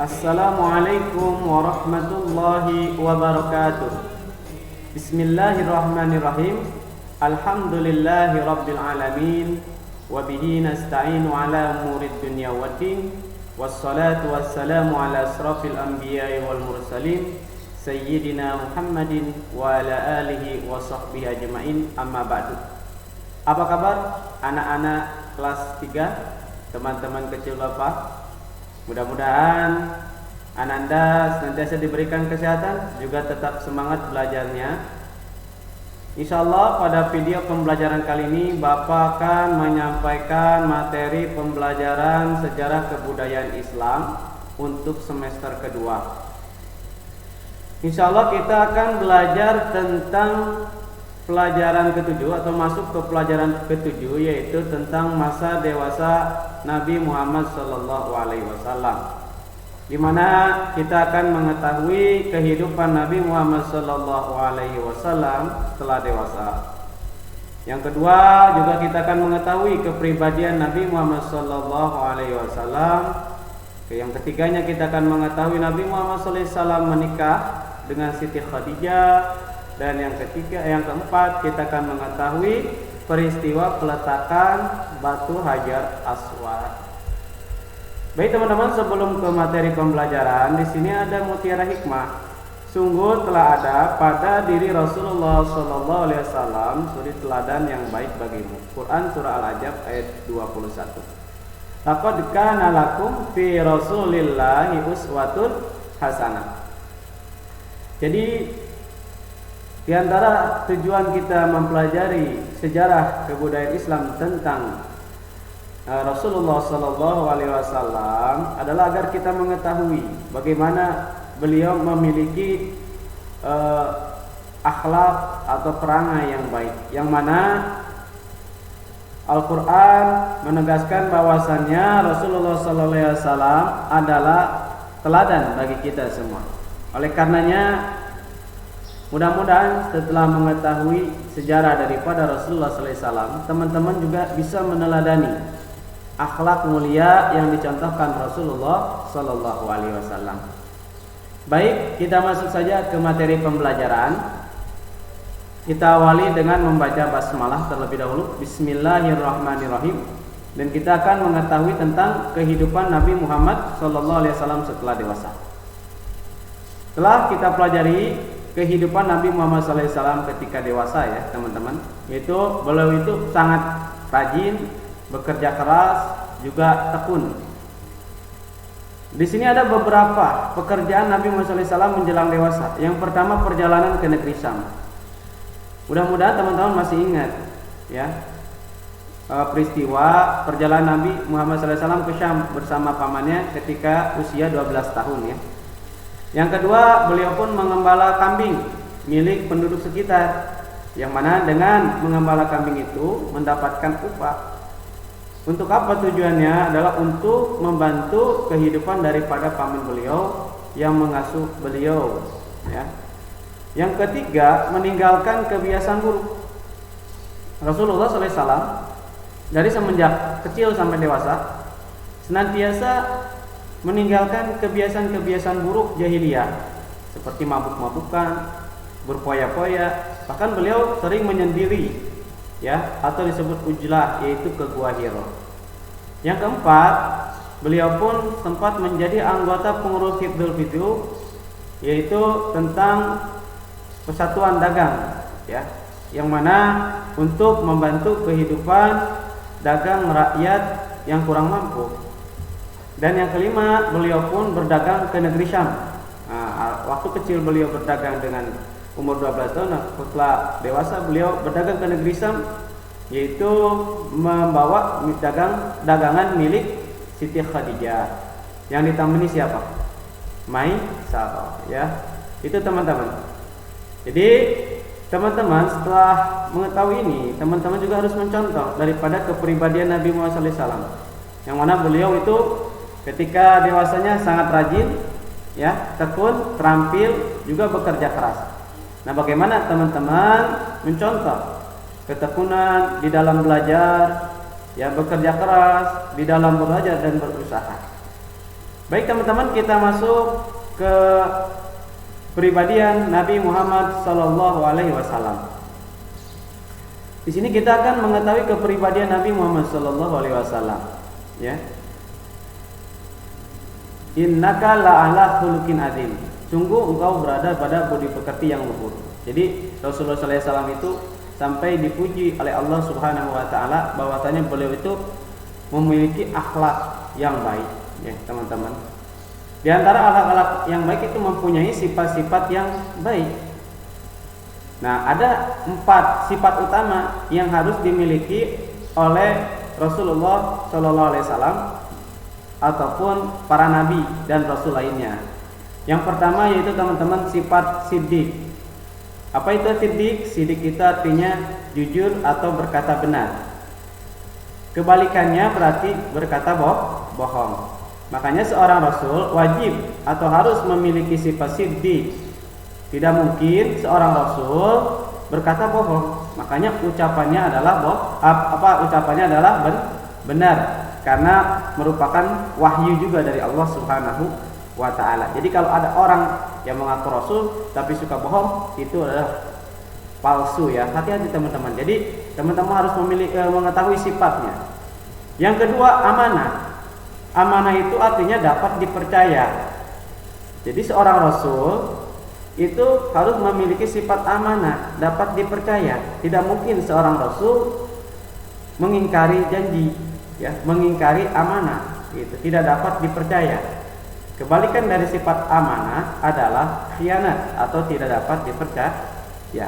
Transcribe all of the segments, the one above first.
Assalamualaikum warahmatullahi wabarakatuh. Bismillahirrahmanirrahim. Alhamdulillahi rabbil alamin. Wabihi nasta'inu ala umurid dunya waddin. Wassalatu wassalamu ala asrafil anbiya'i wal mursalin Sayyidina Muhammadin wa ala alihi wa sahbihi ajma'in, amma ba'du. Apa kabar anak-anak kelas 3, teman-teman kecil Bapak? Mudah-mudahan Ananda senantiasa diberikan kesehatan, juga tetap semangat belajarnya. Insyaallah pada video pembelajaran kali ini Bapak akan menyampaikan materi pembelajaran sejarah kebudayaan Islam untuk semester kedua. Insyaallah kita akan belajar tentang pelajaran ketujuh atau masuk ke pelajaran ketujuh, yaitu tentang masa dewasa Nabi Muhammad SAW, di mana kita akan mengetahui kehidupan Nabi Muhammad SAW setelah dewasa. Yang kedua, juga kita akan mengetahui kepribadian Nabi Muhammad SAW. Yang ketiganya, kita akan mengetahui Nabi Muhammad SAW menikah dengan Siti Khadijah. Dan yang keempat, kita akan mengetahui peristiwa peletakan batu Hajar Aswad. Baik teman-teman, sebelum ke materi pembelajaran, di sini ada mutiara hikmah. Sungguh telah ada pada diri Rasulullah SAW suri teladan yang baik bagimu. Quran surah Al-Ahzab ayat 21. Laqad kana lakum fi Rasulillahi uswatun hasanah. Jadi di antara tujuan kita mempelajari sejarah kebudayaan Islam tentang Rasulullah SAW adalah agar kita mengetahui bagaimana beliau memiliki akhlak atau perangai yang baik, yang mana Al-Quran menegaskan bahwasannya Rasulullah SAW adalah teladan bagi kita semua. Oleh karenanya, mudah-mudahan setelah mengetahui sejarah daripada Rasulullah SAW, teman-teman juga bisa meneladani akhlak mulia yang dicontohkan Rasulullah SAW. Baik, kita masuk saja ke materi pembelajaran. Kita awali dengan membaca basmalah terlebih dahulu. Bismillahirrahmanirrahim. Dan kita akan mengetahui tentang kehidupan Nabi Muhammad SAW setelah dewasa. Setelah kita pelajari kehidupan Nabi Muhammad SAW ketika dewasa, ya teman-teman, yaitu beliau itu sangat rajin, bekerja keras, juga tekun. Di sini ada beberapa pekerjaan Nabi Muhammad SAW menjelang dewasa. Yang pertama, perjalanan ke negeri Syam. Mudah-mudahan teman-teman masih ingat, ya, peristiwa perjalanan Nabi Muhammad SAW ke Syam bersama pamannya ketika usia 12 tahun, ya. Yang kedua, beliau pun mengembala kambing milik penduduk sekitar, yang mana dengan mengembala kambing itu mendapatkan upah. Untuk apa tujuannya? Adalah untuk membantu kehidupan daripada paman beliau yang mengasuh beliau, ya. Yang ketiga, meninggalkan kebiasaan buruk. Rasulullah SAW dari semenjak kecil sampai dewasa senantiasa meninggalkan kebiasaan-kebiasaan buruk jahiliyah, seperti mabuk-mabukan, berpoya-poya. Bahkan beliau sering menyendiri, ya, atau disebut ujlah, yaitu ke Gua Hiro. Yang keempat, beliau pun sempat menjadi anggota pengurus Hifdzul Fidyu, yaitu tentang persatuan dagang, ya, yang mana untuk membantu kehidupan dagang rakyat yang kurang mampu. Dan yang kelima, beliau pun berdagang ke negeri Syam. Nah, waktu kecil beliau berdagang dengan umur 12 tahun. Nah, setelah dewasa beliau berdagang ke negeri Syam, yaitu membawa dagangan milik Siti Khadijah. Yang ditemani siapa? Maisarah, ya. Itu teman-teman. Jadi teman-teman setelah mengetahui ini, teman-teman juga harus mencontoh daripada kepribadian Nabi Muhammad SAW, yang mana beliau itu ketika dewasanya sangat rajin, ya, tekun, terampil, juga bekerja keras. Nah, bagaimana teman-teman mencontoh ketekunan di dalam belajar, ya, bekerja keras di dalam belajar dan berusaha. Baik teman-teman, kita masuk ke pribadian Nabi Muhammad sallallahu alaihi wasallam. Di sini kita akan mengetahui kepribadian Nabi Muhammad sallallahu alaihi wasallam, ya. Innaka la'ala khuluqin adzim. Sungguh engkau berada pada budi pekerti yang luhur. Jadi Rasulullah sallallahu alaihi wasallam itu sampai dipuji oleh Allah Subhanahu wa taala bahwasanya beliau itu memiliki akhlak yang baik, ya, teman-teman. Di antara akhlak-akhlak yang baik itu mempunyai sifat-sifat yang baik. Nah, ada 4 sifat utama yang harus dimiliki oleh Rasulullah sallallahu alaihi wasallam ataupun para nabi dan rasul lainnya. Yang pertama yaitu teman-teman sifat siddiq. Apa itu siddiq? Siddiq itu artinya jujur atau berkata benar. Kebalikannya berarti berkata bohong. Makanya seorang rasul wajib atau harus memiliki sifat siddiq. Tidak mungkin seorang rasul berkata bohong. Makanya ucapannya adalah ucapannya adalah benar karena merupakan wahyu juga dari Allah Subhanahu wa taala. Jadi kalau ada orang yang mengaku rasul tapi suka bohong, itu adalah palsu, ya. Hati-hati teman-teman. Jadi teman-teman harus mengetahui sifatnya. Yang kedua, amanah. Amanah itu artinya dapat dipercaya. Jadi seorang rasul itu harus memiliki sifat amanah, dapat dipercaya. Tidak mungkin seorang rasul mengingkari janji, ya, mengingkari amanah, itu tidak dapat dipercaya. Kebalikan dari sifat amanah adalah khianat atau tidak dapat dipercaya.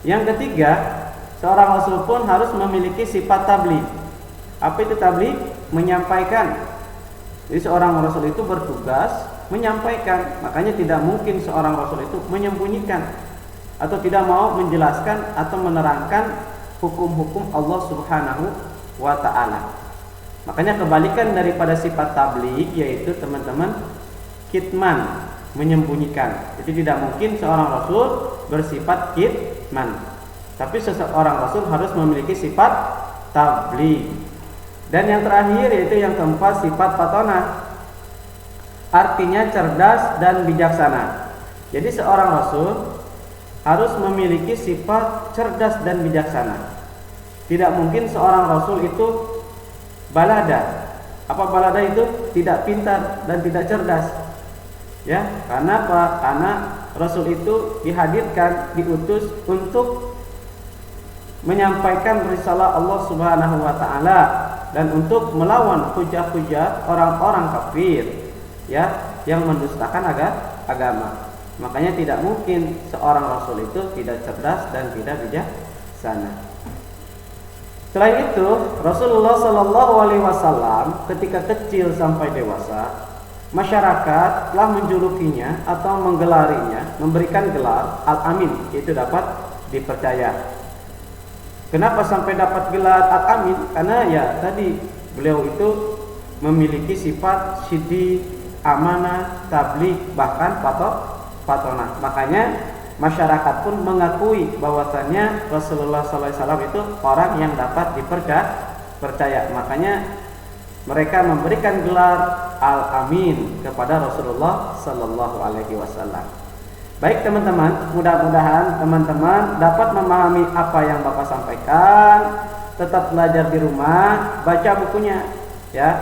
Yang ketiga, seorang rasul pun harus memiliki sifat tabligh. Apa itu tabligh? Menyampaikan. Jadi seorang rasul itu bertugas menyampaikan. Makanya tidak mungkin seorang rasul itu menyembunyikan atau tidak mau menjelaskan atau menerangkan hukum-hukum Allah Subhanahu wa taala. Makanya kebalikan daripada sifat tabligh yaitu teman-teman kitman, menyembunyikan. Jadi tidak mungkin seorang rasul bersifat kitman. Tapi seseorang rasul harus memiliki sifat tabligh. Dan yang terakhir yaitu yang keempat, sifat fatonah. Artinya cerdas dan bijaksana. Jadi seorang rasul harus memiliki sifat cerdas dan bijaksana. Tidak mungkin seorang rasul itu balada. Apa balada itu? Tidak pintar dan tidak cerdas. Ya, karena apa? Karena rasul itu dihadirkan, diutus untuk menyampaikan risalah Allah Subhanahu wa taala dan untuk melawan hujah-hujah orang-orang kafir, ya, yang mendustakan agama. Makanya tidak mungkin seorang rasul itu tidak cerdas dan tidak bijaksana. Selain itu, Rasulullah sallallahu alaihi wasallam ketika kecil sampai dewasa, masyarakat telah menjulukinya atau menggelarinya, memberikan gelar Al-Amin, itu dapat dipercaya. Kenapa sampai dapat gelar Al-Amin? Karena ya tadi beliau itu memiliki sifat siddiq, amanah, tabligh, bahkan fatonah. Makanya masyarakat pun mengakui bahwasannya Rasulullah SAW itu orang yang dapat dipercaya. Makanya mereka memberikan gelar Al-Amin kepada Rasulullah Sallallahu Alaihi Wasallam. Baik teman-teman, mudah-mudahan teman-teman dapat memahami apa yang Bapak sampaikan. Tetap belajar di rumah, baca bukunya, ya.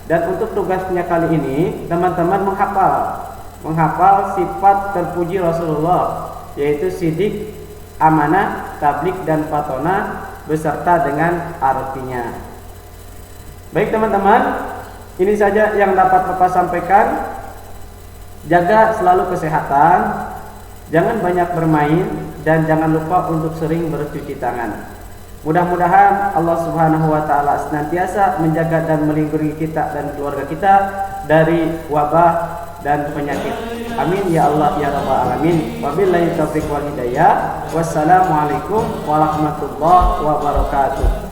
Dan untuk tugasnya kali ini, teman-teman menghafal sifat terpuji Rasulullah, yaitu siddiq, amanah, tabligh dan fatonah beserta dengan artinya. Baik teman-teman, ini saja yang dapat Bapak sampaikan. Jaga selalu kesehatan. Jangan banyak bermain dan jangan lupa untuk sering bercuci tangan. Mudah-mudahan Allah Subhanahu wa taala senantiasa menjaga dan melindungi kita dan keluarga kita dari wabah dan penyakit. Amin ya Allah ya rabbal alamin. Wabillahi taufiq wal hidayah. Wassalamualaikum warahmatullahi wabarakatuh.